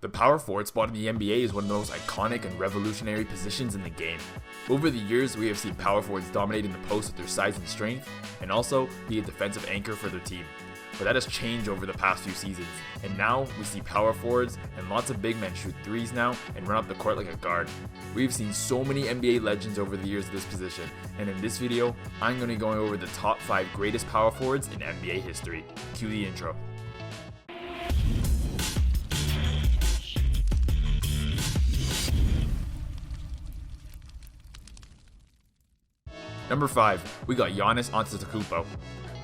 The power forward spot in the NBA is one of the most iconic and revolutionary positions in the game. Over the years, we have seen power forwards dominating the post with their size and strength, and also be a defensive anchor for their team. But that has changed over the past few seasons, and now we see power forwards and lots of big men shoot threes now and run up the court like a guard. We've seen so many NBA legends over the years of this position, and in this video, I'm going to be going over the top 5 greatest power forwards in NBA history. Cue the intro. Number 5, we got Giannis Antetokounmpo.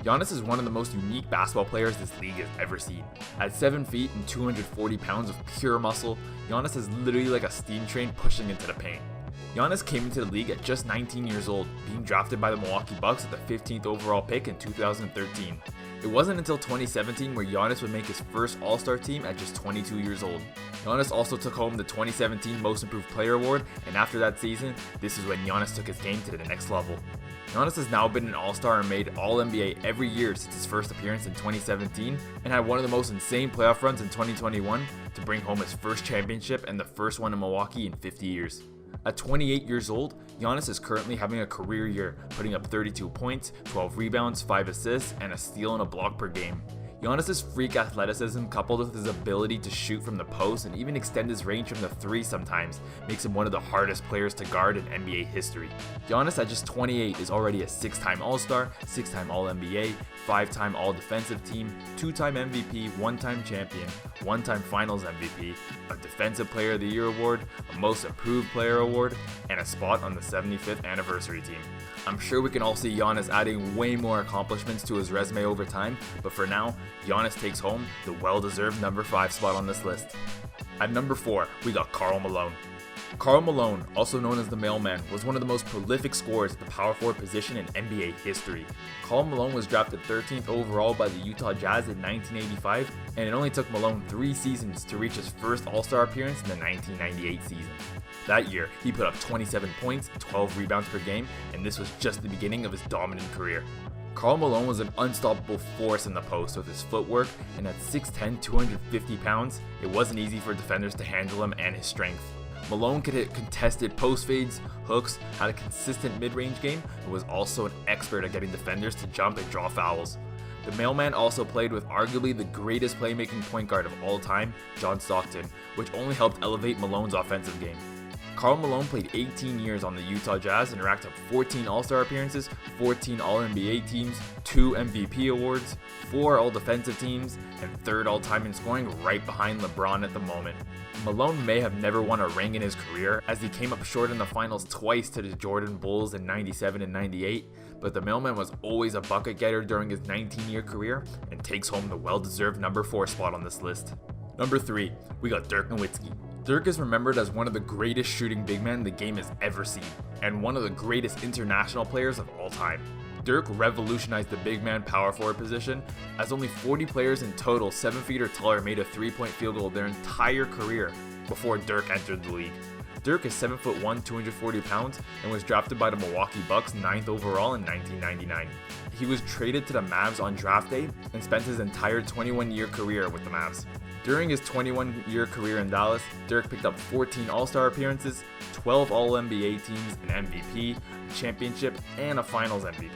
Giannis is one of the most unique basketball players this league has ever seen. At 7 feet and 240 pounds of pure muscle, Giannis is literally like a steam train pushing into the paint. Giannis came into the league at just 19 years old, being drafted by the Milwaukee Bucks at the 15th overall pick in 2013. It wasn't until 2017 where Giannis would make his first All-Star team at just 22 years old. Giannis also took home the 2017 Most Improved Player Award, and after that season, this is when Giannis took his game to the next level. Giannis has now been an All-Star and made All-NBA every year since his first appearance in 2017, and had one of the most insane playoff runs in 2021 to bring home his first championship and the first one in Milwaukee in 50 years. At 28 years old, Giannis is currently having a career year, putting up 32 points, 12 rebounds, 5 assists, and a steal and a block per game. Giannis' freak athleticism, coupled with his ability to shoot from the post and even extend his range from the 3 sometimes, makes him one of the hardest players to guard in NBA history. Giannis at just 28 is already a 6-time All-Star, 6-time All-NBA, 5-time All-Defensive Team, 2-time MVP, 1-time champion, 1-time Finals MVP, a Defensive Player of the Year award, a Most Improved Player award, and a spot on the 75th anniversary team. I'm sure we can all see Giannis adding way more accomplishments to his resume over time, but for now, Giannis takes home the well-deserved number 5 spot on this list. At number 4, we got Karl Malone. Karl Malone, also known as the Mailman, was one of the most prolific scorers at the power forward position in NBA history. Karl Malone was drafted 13th overall by the Utah Jazz in 1985, and it only took Malone 3 seasons to reach his first All-Star appearance in the 1998 season. That year, he put up 27 points, 12 rebounds per game, and this was just the beginning of his dominant career. Karl Malone was an unstoppable force in the post with his footwork, and at 6'10", 250 pounds, it wasn't easy for defenders to handle him and his strength. Malone could hit contested post fades, hooks, had a consistent mid-range game, and was also an expert at getting defenders to jump and draw fouls. The Mailman also played with arguably the greatest playmaking point guard of all time, John Stockton, which only helped elevate Malone's offensive game. Karl Malone played 18 years on the Utah Jazz and racked up 14 All-Star appearances, 14 All-NBA teams, 2 MVP awards, 4 All-Defensive teams, and 3rd all-time in scoring, right behind LeBron at the moment. Malone may have never won a ring in his career, as he came up short in the finals twice to the Jordan Bulls in 97 and 98, but the Mailman was always a bucket getter during his 19-year career and takes home the well-deserved number 4 spot on this list. Number 3, we got Dirk Nowitzki. Dirk is remembered as one of the greatest shooting big men the game has ever seen, and one of the greatest international players of all time. Dirk revolutionized the big man power forward position, as only 40 players in total 7 feet or taller made a 3-point field goal their entire career before Dirk entered the league. Dirk is 7'1", 240 pounds, and was drafted by the Milwaukee Bucks 9th overall in 1999. He was traded to the Mavs on draft day and spent his entire 21-year career with the Mavs. During his 21-year career in Dallas, Dirk picked up 14 All-Star appearances, 12 All-NBA teams, an MVP, a championship, and a Finals MVP.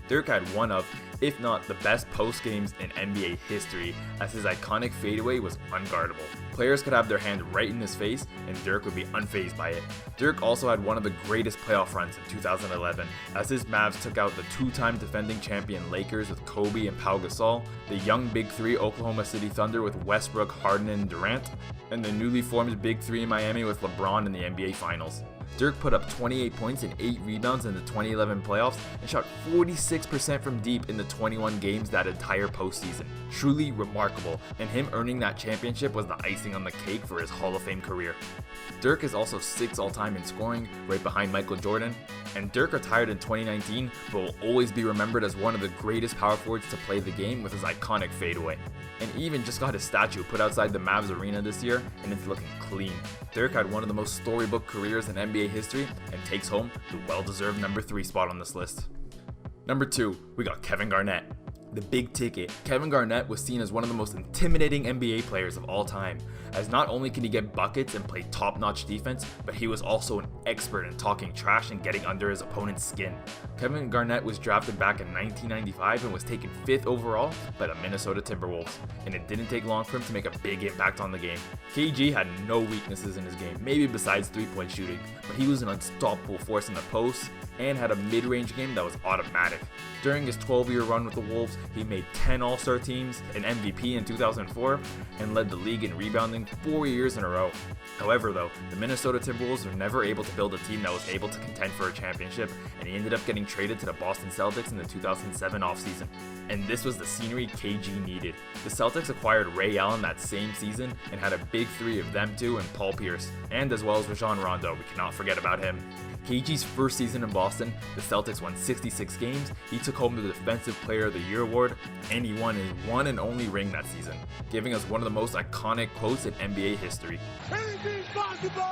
Dirk had one of, if not the best post games in NBA history, as his iconic fadeaway was unguardable. Players could have their hand right in his face, and Dirk would be unfazed by it. Dirk also had one of the greatest playoff runs in 2011, as his Mavs took out the 2-time defending champion Lakers with Kobe and Pau Gasol, the young Big 3 Oklahoma City Thunder with Westbrook, Harden, and Durant, and the newly formed Big 3 in Miami with LeBron in the NBA Finals. Dirk put up 28 points and 8 rebounds in the 2011 playoffs and shot 46% from deep in the 21 games that entire postseason. Truly remarkable, and him earning that championship was the icing on the cake for his Hall of Fame career. Dirk is also 6th all-time in scoring, right behind Michael Jordan, and Dirk retired in 2019, but will always be remembered as one of the greatest power forwards to play the game with his iconic fadeaway. And even just got his statue put outside the Mavs arena this year, and it's looking clean. Dirk had one of the most storybook careers in NBA history and takes home the well-deserved number 3 spot on this list. Number 2, we got Kevin Garnett. The big ticket, Kevin Garnett was seen as one of the most intimidating NBA players of all time, as not only could he get buckets and play top-notch defense, but he was also an expert in talking trash and getting under his opponent's skin. Kevin Garnett was drafted back in 1995 and was taken 5th overall by the Minnesota Timberwolves, and it didn't take long for him to make a big impact on the game. KG had no weaknesses in his game, maybe besides 3-point shooting, but he was an unstoppable force in the post and had a mid-range game that was automatic. During his 12-year run with the Wolves, he made 10 All-Star teams, an MVP in 2004, and led the league in rebounding 4 years in a row. However though, the Minnesota Timberwolves were never able to build a team that was able to contend for a championship, and he ended up getting traded to the Boston Celtics in the 2007 offseason. And this was the scenery KG needed. The Celtics acquired Ray Allen that same season and had a big three of them two and Paul Pierce, and as well as Rajon Rondo, we cannot forget about him. KG's first season in Boston, the Celtics won 66 games, he took home the Defensive Player of the Year award, and he won his one and only ring that season, giving us one of the most iconic quotes in NBA history. Anything's possible!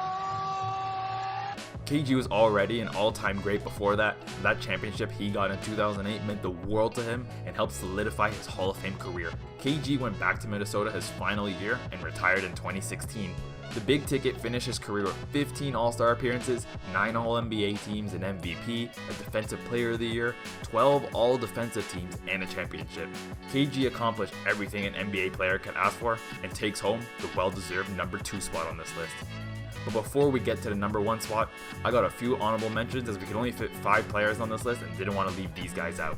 KG was already an all-time great before that. That championship he got in 2008 meant the world to him and helped solidify his Hall of Fame career. KG went back to Minnesota his final year and retired in 2016. The big ticket finished his career with 15 All-Star appearances, 9 All-NBA teams, an MVP, a Defensive Player of the Year, 12 All-Defensive teams, and a championship. KG accomplished everything an NBA player could ask for and takes home the well-deserved number 2 spot on this list. But before we get to the number 1 spot, I got a few honorable mentions as we could only fit 5 players on this list and didn't want to leave these guys out.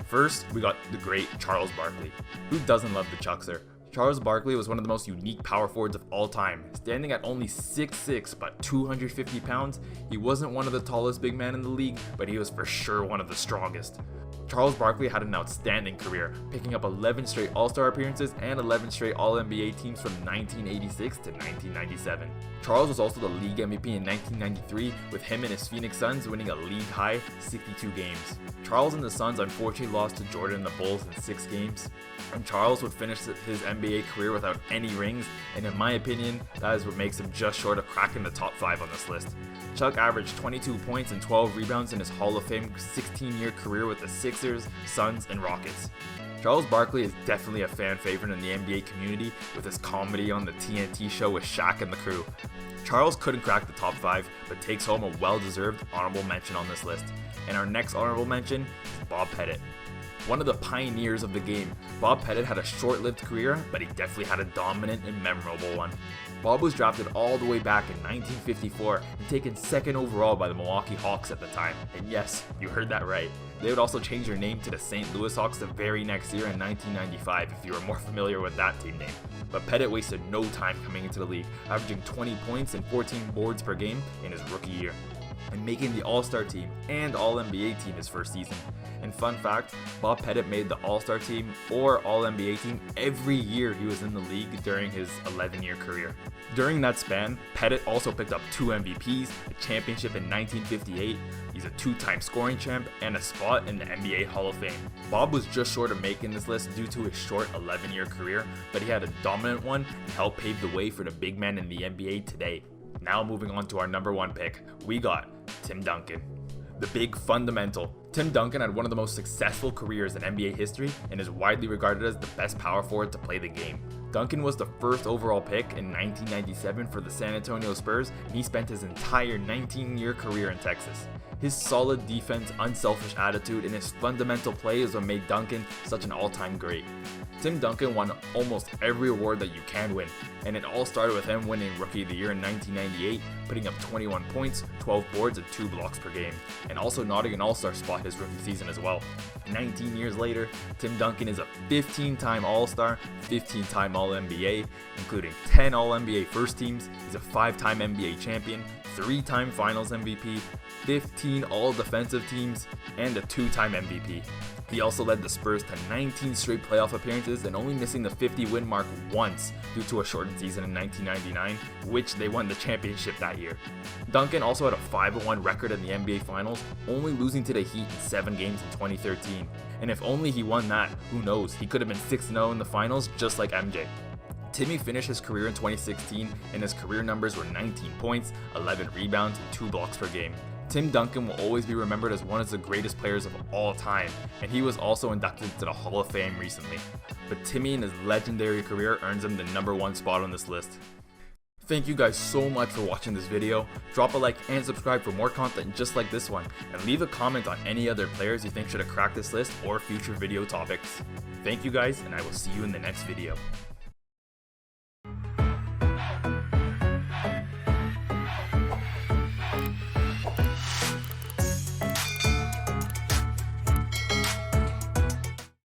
First, we got the great Charles Barkley. Who doesn't love the Chuckster? Charles Barkley was one of the most unique power forwards of all time. Standing at only 6'6", but 250 pounds, he wasn't one of the tallest big men in the league, but he was for sure one of the strongest. Charles Barkley had an outstanding career, picking up 11 straight All-Star appearances and 11 straight All-NBA teams from 1986 to 1997. Charles was also the league MVP in 1993, with him and his Phoenix Suns winning a league-high 62 games. Charles and the Suns unfortunately lost to Jordan and the Bulls in 6 games, and Charles would finish his NBA career without any rings, and in my opinion, that is what makes him just short of cracking the top 5 on this list. Chuck averaged 22 points and 12 rebounds in his Hall of Fame 16-year career with the Sixers, Suns, and Rockets. Charles Barkley is definitely a fan favorite in the NBA community with his comedy on the TNT show with Shaq and the crew. Charles couldn't crack the top 5, but takes home a well-deserved honorable mention on this list. And our next honorable mention is Bob Pettit. One of the pioneers of the game, Bob Pettit had a short-lived career, but he definitely had a dominant and memorable one. Bob was drafted all the way back in 1954 and taken 2nd overall by the Milwaukee Hawks at the time. And yes, you heard that right. They would also change their name to the St. Louis Hawks the very next year in 1995 if you were more familiar with that team name. But Pettit wasted no time coming into the league, averaging 20 points and 14 boards per game in his rookie year, and making the All-Star team and All-NBA team his first season. And fun fact, Bob Pettit made the All-Star team or All-NBA team every year he was in the league during his 11-year career. During that span, Pettit also picked up 2 MVPs, a championship in 1958, he's a 2-time scoring champ, and a spot in the NBA Hall of Fame. Bob was just short of making this list due to his short 11-year career, but he had a dominant one and helped pave the way for the big men in the NBA today. Now moving on to our number 1 pick, we got Tim Duncan. The big fundamental. Tim Duncan had one of the most successful careers in NBA history and is widely regarded as the best power forward to play the game. Duncan was the first overall pick in 1997 for the San Antonio Spurs, and he spent his entire 19-year career in Texas. His solid defense, unselfish attitude, and his fundamental play is what made Duncan such an all-time great. Tim Duncan won almost every award that you can win, and it all started with him winning Rookie of the Year in 1998, putting up 21 points, 12 boards, and 2 blocks per game, and also nodding an All-Star spot his rookie season as well. 19 years later, Tim Duncan is a 15-time All-Star, 15-time All-NBA, including 10 All-NBA first teams. He's a 5-time NBA champion, 3-time Finals MVP, 15 All-Defensive teams, and a 2-time MVP. He also led the Spurs to 19 straight playoff appearances and only missing the 50-win mark once due to a shortened season in 1999, which they won the championship that year. Duncan also had a 5-1 record in the NBA Finals, only losing to the Heat in 7 games in 2013. And if only he won that, who knows, he could have been 6-0 in the finals just like MJ. Timmy finished his career in 2016 and his career numbers were 19 points, 11 rebounds, and 2 blocks per game. Tim Duncan will always be remembered as one of the greatest players of all time, and he was also inducted to the Hall of Fame recently. But Timmy and his legendary career earns him the #1 spot on this list. Thank you guys so much for watching this video. Drop a like and subscribe for more content just like this one, and leave a comment on any other players you think should have cracked this list or future video topics. Thank you guys, and I will see you in the next video.